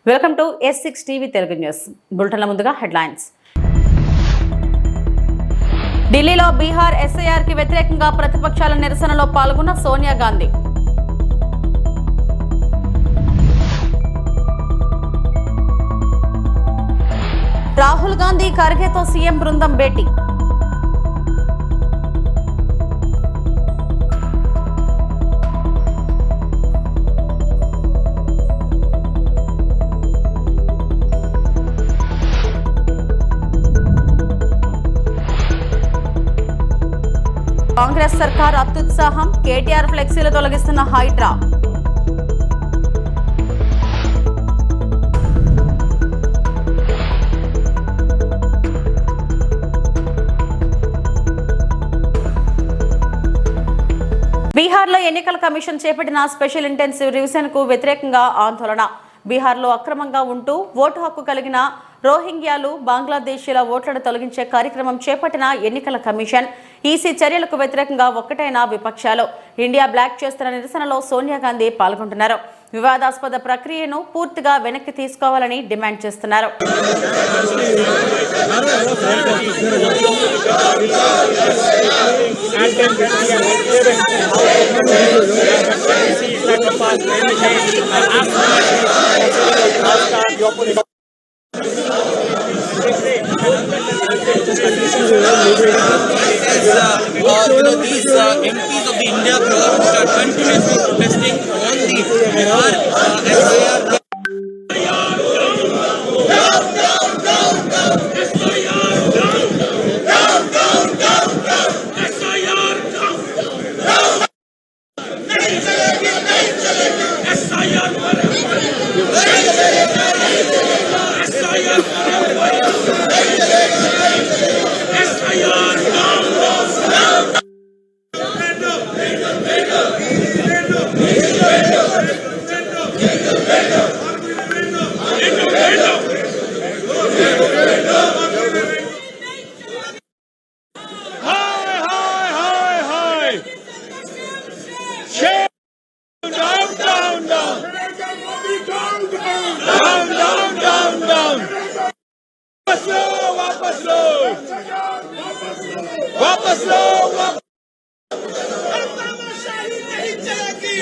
Welcome to S6 TV Telugu news బులెటిన్ల ముందుగా headlines. ఢిల్లీలో బీహార్ ఎస్ఐఆర్ కి వ్యతిరేకంగా ప్రతిపక్షాల నిరసనలో పాల్గొన్న సోనియా గాంధీ. రాహుల్ గాంధీ ఖర్గేతో సీఎం బృందం భేటీ. కాంగ్రెస్ సర్కార్ అత్యుత్సాహం, కేటీఆర్ ఫ్లెక్సీలు తొలగిస్తున్న హైడ్రా. బీహార్లో ఎన్నికల కమిషన్ చేపట్టిన స్పెషల్ ఇంటెన్సివ్ రివిజన్ కు వ్యతిరేకంగా ఆందోళన. బీహార్లో అక్రమంగా ఉంటూ ఓటు హక్కు కలిగిన రోహింగ్యాలు, బంగ్లాదేశీల ఓట్లను తొలగించే కార్యక్రమం చేపట్టిన ఎన్నికల కమిషన్, ఈసీ చర్యలకు వ్యతిరేకంగా ఒక్కటైన విపక్షాలు ఇండియా బ్లాక్ చేస్తున్న నిరసనలో సోనియా గాంధీ పాల్గొంటున్నారు. వివాదాస్పద ప్రక్రియను పూర్తిగా వెనక్కి తీసుకోవాలని డిమాండ్ చేస్తున్నారు. These MPs of the India bloc are continuously protesting on the Bihar SIR.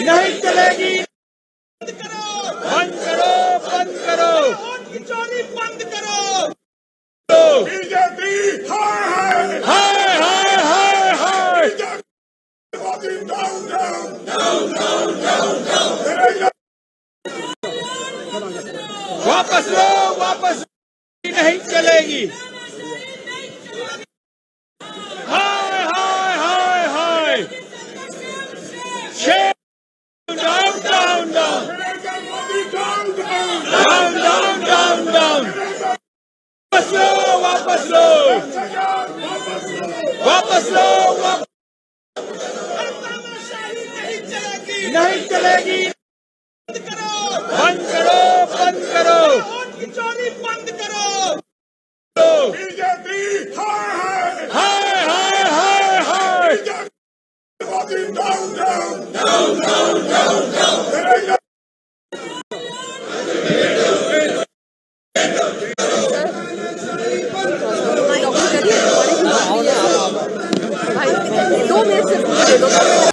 नहीं चलेगी, बंद करो, बंद करो, चोरी बंद करो। बीजेपी हाय हाय हाय हाय हाय, down down down down down down, वापस लो, वापस नहीं चलेगी। हाय हाय हाय हाय, down down down, down down down down, वापस लो, वापस लो, नहीं चलेगी, बंद करो, बंद करो, चोरी बंद करो। बीजेपी हाय हाय हाय हाय हाय, down down down down down down।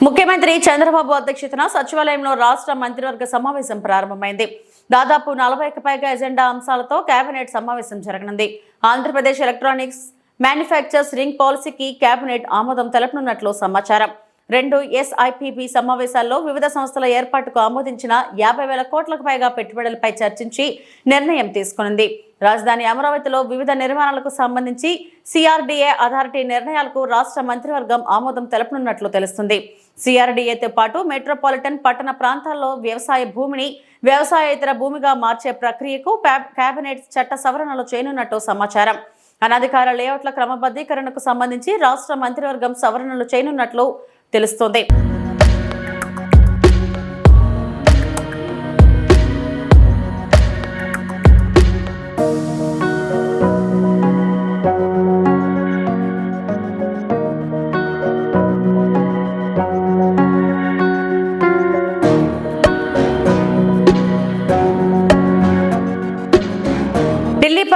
ముఖ్యమంత్రి చంద్రబాబు అధ్యక్షతన సచివాలయంలో రాష్ట్ర మంత్రివర్గ సమావేశం ప్రారంభమైంది. దాదాపు 40కి పైగా ఎజెండా అంశాలతో కేబినెట్ సమావేశం జరగనుంది. ఆంధ్రప్రదేశ్ ఎలక్ట్రానిక్స్ మ్యానుఫ్యాక్చర్స్ రింగ్ పాలసీకి కేబినెట్ ఆమోదం తెలపనున్నట్లు సమాచారం. 2 SIPB సమావేశాల్లో వివిధ సంస్థల ఏర్పాటుకు ఆమోదించిన 50,000 కోట్లకు పైగా పెట్టుబడులపై చర్చించి నిర్ణయం తీసుకునింది. రాజధాని అమరావతిలో వివిధ నిర్మాణాలకు సంబంధించి CRDA అథారిటీ నిర్ణయాలకు రాష్ట్ర మంత్రివర్గం ఆమోదం తెలపనున్నట్లు తెలుస్తుంది. CRDAతో పాటు మెట్రోపాలిటన్ పట్టణ ప్రాంతాల్లో వ్యవసాయ భూమిని వ్యవసాయేతర భూమిగా మార్చే ప్రక్రియకు కేబినెట్ చట్ట సవరణలు చేయనున్నట్టు సమాచారం. అనధికార లేఅవుట్ల క్రమబద్ధీకరణకు సంబంధించి రాష్ట్ర మంత్రివర్గం సవరణలు చేయనున్నట్లు తెలుస్తోంది.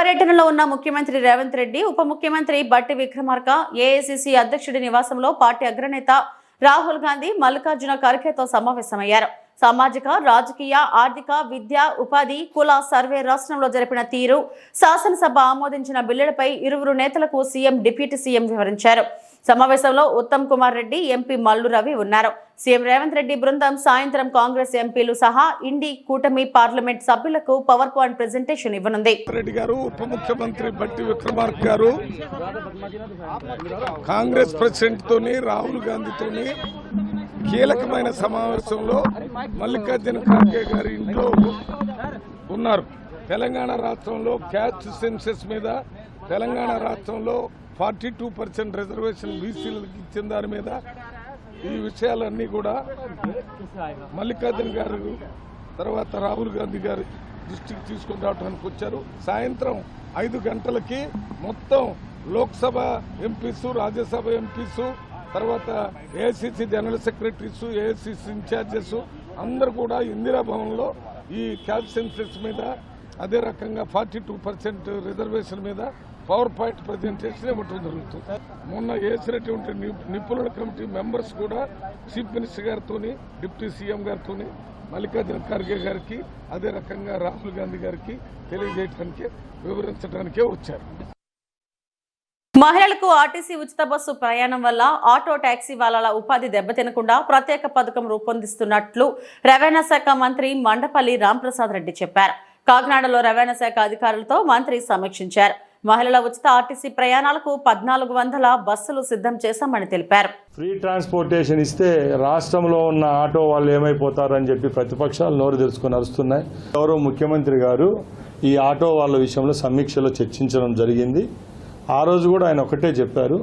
పర్యటనలో ఉన్న ముఖ్యమంత్రి రేవంత్ రెడ్డి, ఉప ముఖ్యమంత్రి బట్టి విక్రమార్క, ఏఐసిసి అధ్యక్షుడి నివాసంలో పార్టీ అగ్రనేత రాహుల్ గాంధీ, మల్లికార్జున ఖర్గేతో సమావేశమయ్యారు. సామాజిక, రాజకీయ, ఆర్థిక, విద్య, ఉపాధి, కుల సర్వే రాష్ట్రంలో జరిపిన తీరు, శాసనసభ ఆమోదించిన బిల్లులపై ఇరువురు నేతలకు సీఎం, డిప్యూటీ సీఎం వివరించారు. సమావేశంలో ఉత్తమ్ కుమార్ రెడ్డి, ఎంపీ మల్లు రవి ఉన్నారు. సీఎం రేవంత్ రెడ్డి బృందం సాయంత్రం కాంగ్రెస్ ఎంపీలు సహా ఇండి కూటమి పార్లమెంట్ సభ్యులకు పవర్ పాయింట్ ప్రెజెంటేషన్ ఇవ్వనుంది. రెడ్డి గారు, ఉప ముఖ్యమంత్రి బట్టి విక్రమార్క గారు కాంగ్రెస్ ప్రెసిడెంట్ తోని, రాహుల్ గాంధీతోని కీలకమైన సమావేశంలో మల్లికార్జున ఖర్గే గారి ఇంట్లో ఉన్నారు. తెలంగాణ రాష్ట్రంలో క్యాస్ట్ సెన్సెస్ మీద, తెలంగాణ రాష్ట్రంలో 42% రిజర్వేషన్ బీసీలకు ఇచ్చిన దాని మీద ఈ విషయాలన్నీ కూడా మల్లికార్జున గారు తర్వాత రాహుల్ గాంధీ గారి దృష్టికి తీసుకుని రావడానికి వచ్చారు. సాయంత్రం 5 గంటలకి మొత్తం లోక్సభ ఎంపీసు, రాజ్యసభ ఎంపీసు, తర్వాత AICC general secretaries, AICC in-charges అందరూ కూడా ఇందిరాభవన్లో ఈ క్యాస్ట్ సెన్సెస్ మీద, అదే రకంగా 42% రిజర్వేషన్ మీద పవర్ పాయింట్ ప్రజెంటేషన్ ఇవ్వటం జరుగుతుంది. మొన్న వేసినటువంటి నిపుణుల కమిటీ మెంబర్స్ కూడా చీఫ్ మినిస్టర్ గారితో, డిప్యూటీ సీఎం గారితో, మల్లికార్జున ఖర్గే గారికి, అదే రకంగా రాహుల్ గాంధీ గారికి తెలియజేయడానికి, వివరించడానికే వచ్చారు. మహిళలకు ఆర్టీసీ ఉచిత బస్సు ప్రయాణం వల్ల ఆటో టాక్సీ వాళ్ళ ఉపాధి దెబ్బతినకుండా ప్రత్యేక పథకం రూపొందిస్తున్నట్లు రవాణా శాఖ మంత్రి మండపల్లి రాంప్రసాద్ రెడ్డి చెప్పారు. కాకినాడలో రవాణా శాఖ అధికారులతో మంత్రి సమీక్షించారు. మహిళల ఉచిత ఆర్టీసీ ప్రయాణాలకు 1400 బస్సులు సిద్ధం చేశామని తెలిపారు. ఫ్రీ ట్రాన్స్పోర్టేషన్ ఇస్తే రాష్ట్రంలో ఉన్న ఆటో వాళ్ళు ఏమైపోతారని చెప్పి ప్రతిపక్షాలు నోరు తెరుచుకొని అరుస్తున్నాయి. గౌరవ ముఖ్యమంత్రి గారు ఈ ఆటో వాళ్ళ విషయంలో సమీక్షలో చర్చించడం జరిగింది. ఆ రోజు కూడా ఆయన ఒకటే చెప్పారు,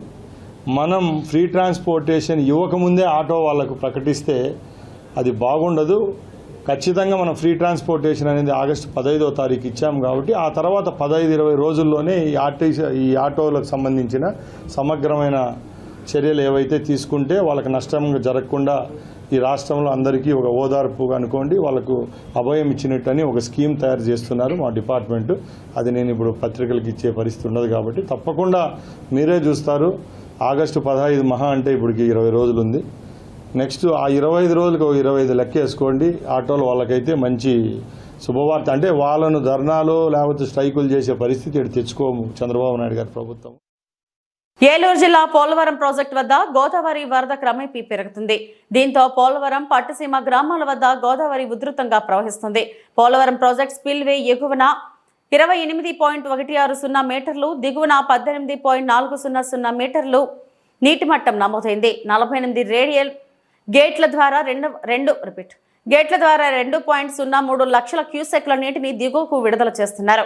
మనం ఫ్రీ ట్రాన్స్పోర్టేషన్ ఇవ్వకముందే ఆటో వాళ్ళకు ప్రకటిస్తే అది బాగుండదు. ఖచ్చితంగా మనం ఫ్రీ ట్రాన్స్పోర్టేషన్ అనేది ఆగస్టు 15వ తారీఖు ఇచ్చాము కాబట్టి ఆ తర్వాత 15-20 రోజుల్లోనే ఈ ఆటోలకు సంబంధించిన సమగ్రమైన చర్యలు ఏవైతే తీసుకుంటే వాళ్ళకి నష్టం జరగకుండా ఈ రాష్ట్రంలో అందరికీ ఒక ఓదార్పు అనుకోండి, వాళ్ళకు అభయం ఇచ్చినట్టని ఒక స్కీమ్ తయారు చేస్తున్నారు మా డిపార్ట్మెంటు. అది నేను ఇప్పుడు పత్రికలకు ఇచ్చే పరిస్థితి ఉండదు కాబట్టి తప్పకుండా మీరే చూస్తారు. ఆగస్టు 15 మహా అంటే ఇప్పటికి 20 రోజులు ఉంది. నెక్స్ట్ ఆ 25 రోజులకు 25 లెక్క వేసుకోండి. ఆటోలు వాళ్ళకైతే మంచి శుభవార్త. అంటే వాళ్ళను ధర్నాలు లేకపోతే స్ట్రైకులు చేసే పరిస్థితి ఇక్కడ తెచ్చుకోము చంద్రబాబు నాయుడు గారి ప్రభుత్వం. ఏలూరు జిల్లా పోలవరం ప్రాజెక్టు వద్ద గోదావరి వరద క్రమేపీ పెరుగుతుంది. దీంతో పోలవరం, పట్టుసీమ గ్రామాల వద్ద గోదావరి ఉధృతంగా ప్రవహిస్తుంది. పోలవరం ప్రాజెక్ట్ స్పిల్వే ఎగువన 28.160 మీటర్లు, దిగువన 18.400 మీటర్లు నీటి మట్టం నమోదైంది. 48 రేడియల్ గేట్ల ద్వారా 2.03 లక్షల క్యూసెక్ల నీటిని దిగువకు విడుదల చేస్తున్నారు.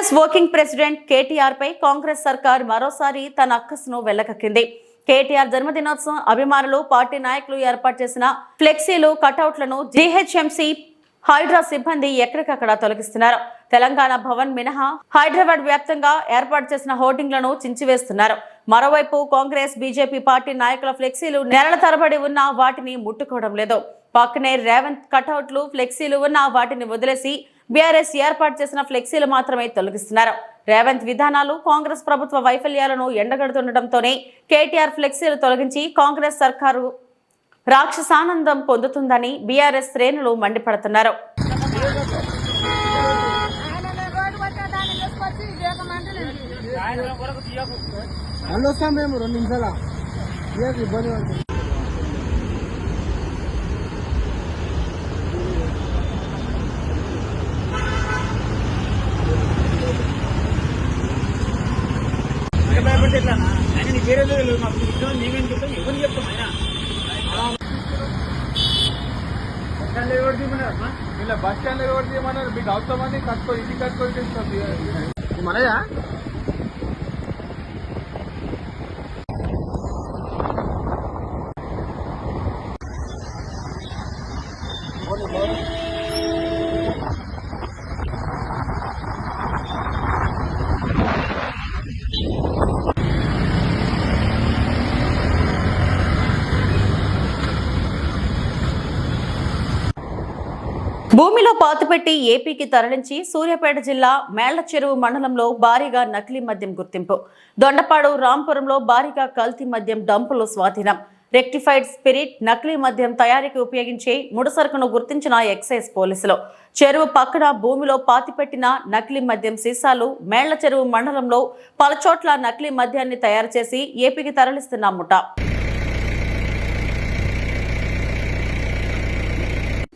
కాంగ్రెస్ వర్కింగ్ ప్రెసిడెంట్ కేటీఆర్ పై కాంగ్రెస్ సర్కార్ మరోసారి తన అక్కసును వెళ్లకక్కింది. కేటీఆర్ జన్మదినోత్సవం అభిమానులు, పార్టీ నాయకులు ఏర్పాటు చేసిన ఫ్లెక్సీలు, కటౌట్లను జీహెచ్ఎంసీ హైడ్రా సిబ్బంది ఎక్కడికక్కడ తొలగిస్తున్నారు. తెలంగాణ భవన్ మినహా హైదరాబాద్ వ్యాప్తంగా ఏర్పాటు చేసిన హోర్డింగ్లను చించివేస్తున్నారు. మరోవైపు కాంగ్రెస్, బీజేపీ పార్టీ నాయకుల ఫ్లెక్సీలు నెలల తరబడి ఉన్న వాటిని ముట్టుకోవడం లేదు. పక్కనే రేవంత్ కటౌట్లు, ఫ్లెక్సీలు ఉన్న వాటిని వదిలేసి బీఆర్ఎస్ ఏర్పాటు చేసిన ఫ్లెక్సీలు మాత్రమే తొలగిస్తున్నారు. రేవంత్ విధానాలు, కాంగ్రెస్ ప్రభుత్వ వైఫల్యాలను ఎండగడుతుండటంతోనే కేటీఆర్ ఫ్లెక్సీలు తొలగించి కాంగ్రెస్ సర్కారు రాక్షసానందం పొందుతుందని బీఆర్ఎస్ శ్రేణులు మండిపడుతున్నారు. ఇలా బస్ స్టాండ్ ఎవరు తీయమన్నారు? మీకు అవసరమని కట్టుకో, ఇది కట్టుకోవాలి మనయా. భూమిలో పాతుపెట్టి ఏపీకి తరలించి సూర్యాపేట జిల్లా మేళ్లచెరువు మండలంలో భారీగా నకిలీ మద్యం గుర్తింపు. దొండపాడు, రాంపురంలో భారీగా కల్తీ మద్యం డంపులు స్వాధీనం. రెక్టిఫైడ్ స్పిరిట్, నకిలీ మద్యం తయారీకి ఉపయోగించే ముడిసరుకును గుర్తించిన ఎక్సైజ్ పోలీసులు. చెరువు పక్కన భూమిలో పాతిపెట్టిన నకిలీ మద్యం సీసాలు. మేళ్లచెరువు మండలంలో పలుచోట్ల నకిలీ మద్యాన్ని తయారు చేసి ఏపీకి తరలిస్తున్న ముఠా.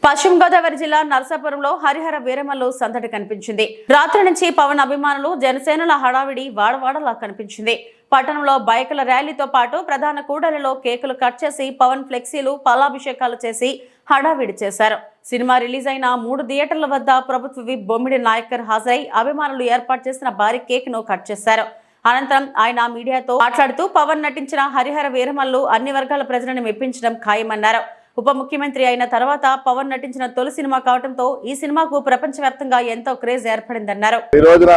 పశ్చిమ గోదావరి జిల్లా నరసాపురంలో హరిహర వీరమల్లు సందడి కనిపించింది. రాత్రి నుంచి పవన్ అభిమానులు, జనసేనల హడావిడి వాడవాడలా కనిపించింది. పట్టణంలో బైకుల ర్యాలీతో పాటు ప్రధాన కూడలిలో కేకులు కట్ చేసి పవన్ ఫ్లెక్సీలు, పాలాభిషేకాలు చేసి హడావిడి చేశారు. సినిమా రిలీజ్ అయిన 3 థియేటర్ల వద్ద ప్రభుత్వ విప్ బొమ్మిడి నాయకర్ హాజరై అభిమానులు ఏర్పాటు చేసిన భారీ కేక్ ను కట్ చేశారు. అనంతరం ఆయన మీడియాతో మాట్లాడుతూ పవన్ నటించిన హరిహర వీరమల్లు అన్ని వర్గాల ప్రజలను మెప్పించడం ఖాయమన్నారు. ఉప ముఖ్యమంత్రి అయిన తర్వాత పవన్ నటించిన తొలి సినిమా కావడంతో ఈ సినిమాకు ప్రపంచవ్యాప్తంగా ఎంతో క్రేజ్ ఏర్పడిందన్నారు. ఈ రోజున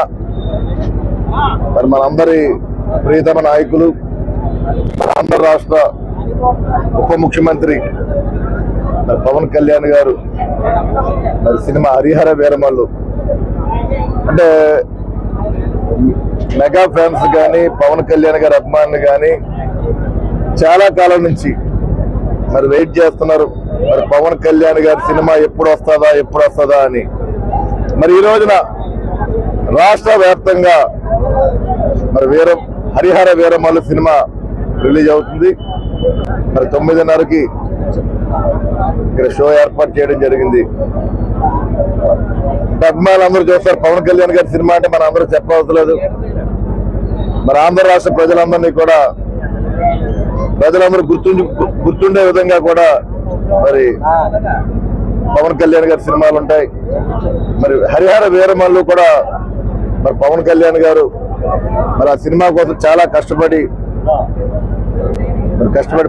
మనందరి ప్రియతమ నాయకులు, ఆంధ్ర రాష్ట్ర ఉప ముఖ్యమంత్రి పవన్ కళ్యాణ్ గారు సినిమా హరిహర వీరమల్లు అంటే మెగా ఫ్యాన్స్ కానీ, పవన్ కళ్యాణ్ గారి అభిమానులు కానీ చాలా కాలం నుంచి వెయిట్ చేస్తున్నారు. పవన్ కళ్యాణ్ గారి సినిమా ఎప్పుడు వస్తుందా అని. ఈ రోజున రాష్ట్ర వ్యాప్తంగా హరిహర వీరమల్లు సినిమా రిలీజ్ అవుతుంది. 9:30కి ఇక్కడ షో ఏర్పాటు చేయడం జరిగింది. అభిమానులు అందరూ చూస్తారు. పవన్ కళ్యాణ్ గారి సినిమా అంటే మనం అందరూ చెప్పవలసిన లేదు. ఆంధ్ర రాష్ట్ర ప్రజలందరూ గుర్తుండే విధంగా కూడా పవన్ కళ్యాణ్ గారి సినిమాలు ఉంటాయి. హరిహర వీరమల్లు కూడా పవన్ కళ్యాణ్ గారు ఆ సినిమా కోసం చాలా కష్టపడి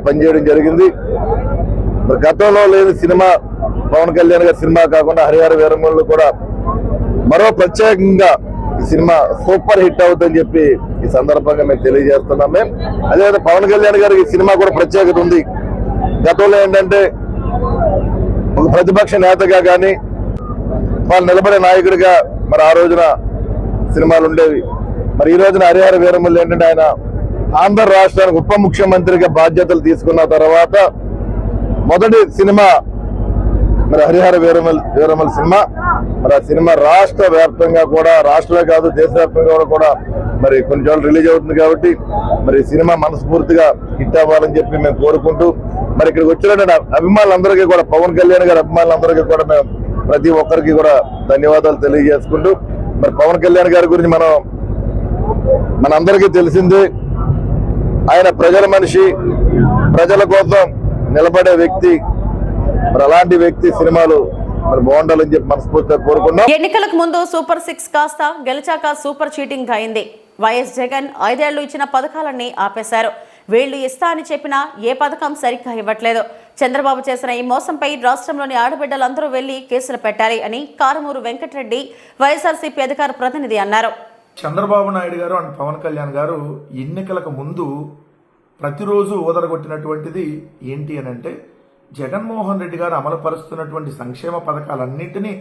పనిచేయడం జరిగింది. గతంలో లేని సినిమా పవన్ కళ్యాణ్ గారి సినిమా కాకుండా హరిహర వీరమల్లు కూడా మరో ప్రత్యేకంగా ఈ సినిమా సూపర్ హిట్ అవుతుందని చెప్పి ఈ సందర్భంగా మేము తెలియజేస్తున్నాం. అదేవిధంగా పవన్ కళ్యాణ్ గారికి ఈ సినిమా కూడా ప్రత్యేకత ఉంది. గతంలో ఏంటంటే ఒక ప్రతిపక్ష నేతగా కానీ, వాళ్ళు నిలబడే నాయకుడిగా ఆ రోజున సినిమాలు ఉండేవి. ఈ రోజున హరిహర వీరమల్లు ఏంటంటే ఆయన ఆంధ్ర రాష్ట్రానికి ఉప ముఖ్యమంత్రిగా బాధ్యతలు తీసుకున్న తర్వాత మొదటి సినిమా హరిహర వీరమల్లు సినిమా. ఆ సినిమా రాష్ట్ర వ్యాప్తంగా కూడా, రాష్ట్రమే కాదు దేశవ్యాప్తంగా కూడా కొన్ని చోట్ల రిలీజ్ అవుతుంది. కాబట్టి సినిమా మనస్ఫూర్తిగా హిట్ అవ్వాలని చెప్పి మేము కోరుకుంటూ ఇక్కడికి వచ్చిన అభిమానులందరికీ కూడా, పవన్ కళ్యాణ్ గారి అభిమానులందరికీ కూడా మేము ప్రతి ఒక్కరికి కూడా ధన్యవాదాలు తెలియజేసుకుంటూ పవన్ కళ్యాణ్ గారి గురించి మనందరికీ తెలిసిందే. ఆయన ప్రజల మనిషి, ప్రజల కోసం నిలబడే వ్యక్తి. అలాంటి వ్యక్తి సినిమాలు మరి బాగుండాలని చెప్పి మనస్ఫూర్తిగా కోరుకున్నాం. ఎన్నికలకు ముందు సూపర్ 6 కాస్త గెలిచాక సూపర్ చీటింగ్ అయింది. వైఎస్ జగన్ 5 ఏళ్లు ఇచ్చిన పథకాలన్నీ ఆపేశారు. వీళ్లు ఇస్తా అని చెప్పినా ఏ పథకం సరిగ్గా ఇవ్వట్లేదు. చంద్రబాబు చేసిన ఈ మోసంపై రాష్ట్రంలోని ఆడబిడ్డలందరూ వెళ్లి కేసులు పెట్టాలి అని కారుమూరు వెంకటరెడ్డి వైఎస్ఆర్సీపీ అధికార ప్రతినిధి అన్నారు. చంద్రబాబు నాయుడు గారు అండ్ పవన్ కళ్యాణ్ గారు ఎన్నికలకు ముందు ప్రతిరోజు ఓదరగొట్టినటువంటిది ఏంటి అని అంటే, జగన్మోహన్ రెడ్డి గారు అమలుపరుస్తున్నటువంటి సంక్షేమ పథకాలన్నింటినీ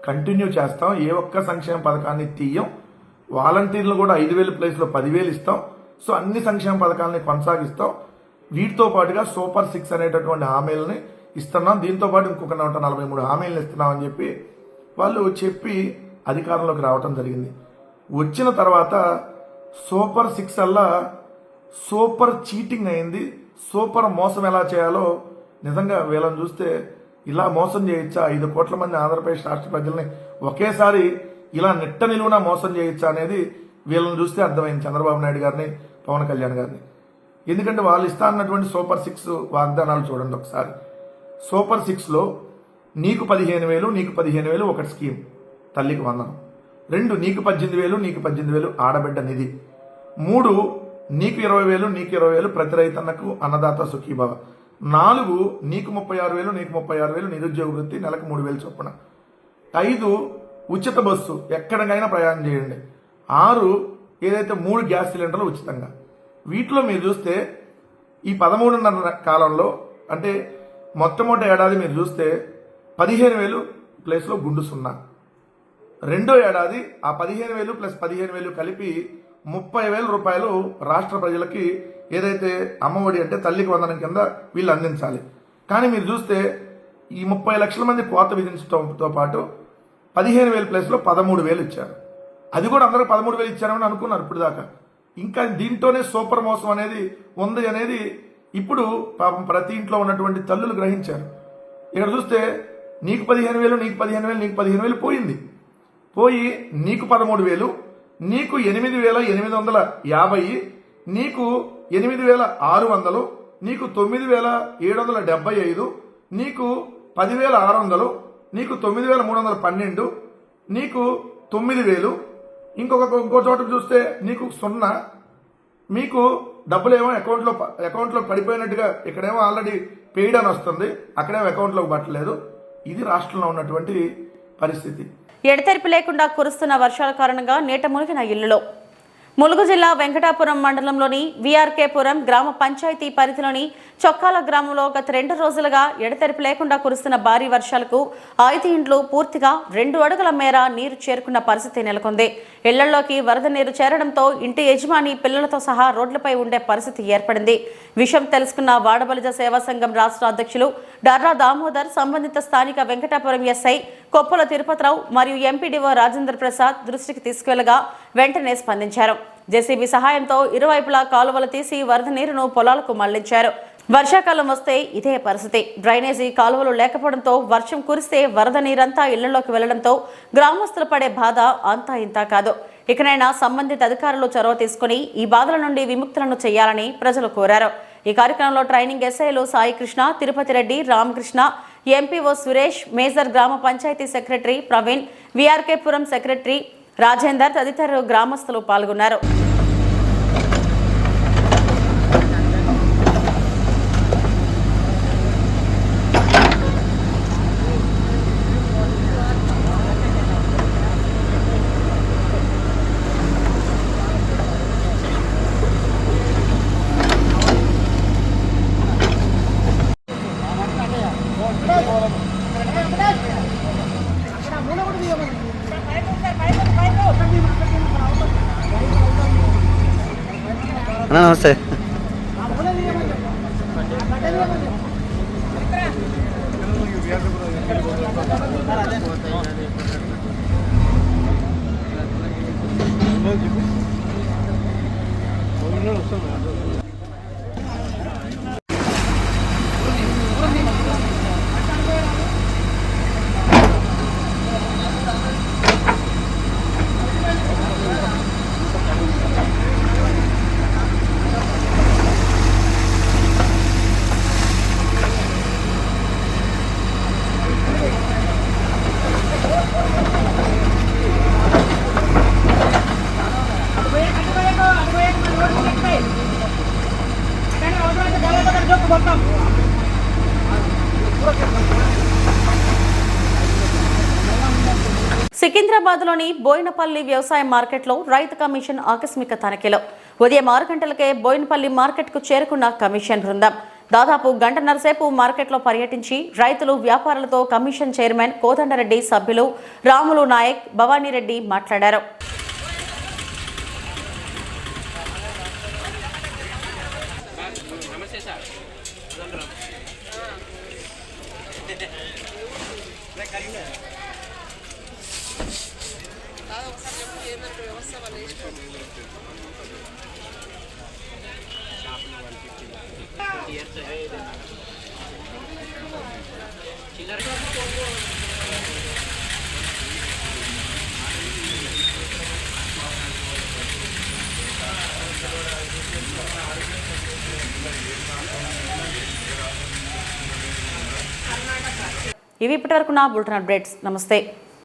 కంటిన్యూ చేస్తాం, ఏ ఒక్క సంక్షేమ పథకాన్ని తీయం, వాలంటీర్లు కూడా 5,000 ప్లేస్లో 10,000 ఇస్తాం, సో అన్ని సంక్షేమ పథకాలని కొనసాగిస్తాం, వీటితో పాటుగా సూపర్ 6 అనేటటువంటి హామీలని ఇస్తున్నాం, దీంతో పాటు ఇంకొక 143 హామీలను ఇస్తున్నాం అని చెప్పి వాళ్ళు చెప్పి అధికారంలోకి రావటం జరిగింది. వచ్చిన తర్వాత సూపర్ 6 అల్లా సూపర్ చీటింగ్ అయింది. సూపర్ మోసం ఎలా చేయాలో నిజంగా వీళ్ళని చూస్తే ఇలా మోసం చేయొచ్చా, 5 కోట్ల మంది ఆంధ్రప్రదేశ్ రాష్ట్ర ప్రజల్ని ఒకేసారి ఇలా నిట్ట నిలువునా మోసం చేయొచ్చా అనేది వీళ్ళని చూస్తే అర్థమైంది చంద్రబాబు నాయుడు గారిని, పవన్ కళ్యాణ్ గారిని. ఎందుకంటే వాళ్ళు ఇస్తా అన్నటువంటి సూపర్ 6 వాగ్దానాలు చూడండి ఒకసారి. సూపర్ 6లో నీకు 15,000, నీకు 15,000 ఒకటి స్కీమ్ తల్లికి వందనం, 2 నీకు 18,000, నీకు 18,000 ఆడబిడ్డ నిధి, 3 నీకు 20,000, నీకు 20,000 ప్రతి రైతన్నకు అన్నదాత సుఖీభవ, 4 నీకు 36,000, నీకు 36,000 నిరుద్యోగ వృత్తి నెలకు 3,000 చొప్పున, 5 ఉచిత బస్సు ఎక్కడికైనా ప్రయాణం చేయండి, 6 ఏదైతే 3 గ్యాస్ సిలిండర్లు ఉచితంగా. వీటిలో మీరు చూస్తే ఈ 13.5 కాలంలో అంటే మొట్టమొదటి ఏడాది మీరు చూస్తే 15,000 ప్లేస్లో గుండు 0, రెండో ఏడాది ఆ 15,000 ప్లస్ 15,000 కలిపి 30,000 రూపాయలు రాష్ట్ర ప్రజలకి ఏదైతే అమ్మఒడి అంటే తల్లికి వందనం కింద వీళ్ళు అందించాలి. కానీ మీరు చూస్తే ఈ 30 లక్షల మంది కోత విధించడంతో పాటు 15,000 ప్లేస్లో 13,000 ఇచ్చారు. అది కూడా అందరూ 13,000 ఇచ్చారని అనుకున్నారు ఇప్పుడు దాకా. ఇంకా దీంట్లోనే సూపర్ మోసం అనేది ఉంది అనేది ఇప్పుడు పాపం ప్రతి ఇంట్లో ఉన్నటువంటి తల్లులు గ్రహించారు. ఇక్కడ చూస్తే నీకు 15,000, నీకు 15,000, నీకు 15,000 పోయింది. పోయి నీకు 13,000, నీకు 8,850, నీకు 8,600, నీకు 9,775, నీకు 10,600, నీకు 9,312, నీకు 9,000, ఇంకో చోట చూస్తే నీకు 0, మీకు డబ్బులేమో అకౌంట్లో పడిపోయినట్టుగా ఇక్కడేమో ఆల్రెడీ పెయిడ్ అని వస్తుంది, అక్కడేమో అకౌంట్లోకి పట్టలేదు. ఇది రాష్ట్రంలో ఉన్నటువంటి పరిస్థితి. ఎడతెరిపి లేకుండా కురుస్తున్న వర్షాల కారణంగా నీట మునిగిన ఇళ్లలో ములుగు జిల్లా వెంకటాపురం మండలంలోని వీఆర్కేపురం గ్రామ పంచాయతీ పరిధిలోని చొక్కాల గ్రామంలో గత 2 రోజులుగా ఎడతెరిపి లేకుండా కురుస్తున్న భారీ వర్షాలకు 5 ఇండ్లు పూర్తిగా 2 అడుగుల మేర నీరు చేరుకున్న పరిస్థితి నెలకొంది. ఇళ్లలోకి వరద నీరు చేరడంతో ఇంటి యజమాని పిల్లలతో సహా రోడ్లపై ఉండే పరిస్థితి ఏర్పడింది. విషయం తెలుసుకున్న వాడబలిజ సేవా సంఘం రాష్ట్ర అధ్యక్షులు డర్రా దామోదర్ సంబంధిత స్థానిక వెంకటాపురం ఎస్ఐ కొప్పల తిరుపతిరావు మరియు ఎంపీడీఓ రాజేంద్ర ప్రసాద్ దృష్టికి తీసుకెళ్లగా వెంటనే స్పందించారు. జేసీబీ సహాయంతో ఇరువైపులా కాలువలు తీసి వరద నీరును పొలాలకు మళ్లించారు. వర్షాకాలం వస్తే ఇదే పరిస్థితి. డ్రైనేజీ కాలువలు లేకపోవడంతో వర్షం కురిస్తే వరద నీరంతా ఇళ్లలోకి వెళ్లడంతో గ్రామస్తులు పడే బాధ అంతా ఇంతా కాదు. ఇకనైనా సంబంధిత అధికారులు చొరవ తీసుకుని ఈ బాధల నుండి విముక్తులను చేయాలని ప్రజలు కోరారు. ఈ కార్యక్రమంలో ట్రైనింగ్ ఎస్ఐలు సాయి కృష్ణ, తిరుపతి రెడ్డి, రామకృష్ణ, ఎంపీఓ సురేష్, మేజర్ గ్రామ పంచాయతీ సెక్రటరీ ప్రవీణ్, వీఆర్కేపురం సెక్రటరీ రాజేందర్ తదితరులు గ్రామస్తులు పాల్గొన్నారు. నమస్తే. సికింద్రాబాద్లోని బోయినపల్లి వ్యవసాయ మార్కెట్లో రైతు కమిషన్ ఆకస్మిక తనిఖీలో ఉదయం 6 గంటలకే బోయినపల్లి మార్కెట్కు చేరుకున్న కమిషన్ బృందం దాదాపు గంటన్నరసేపు మార్కెట్లో పర్యటించి రైతులు వ్యాపారులతో కమిషన్ చైర్మన్ కోదండరెడ్డి సభ్యులు రాములు నాయక్ భవానీరెడ్డి మాట్లాడారు. ఇవి ఇప్పటివరకు నా బులెటిన్ అప్డేట్స్. నమస్తే.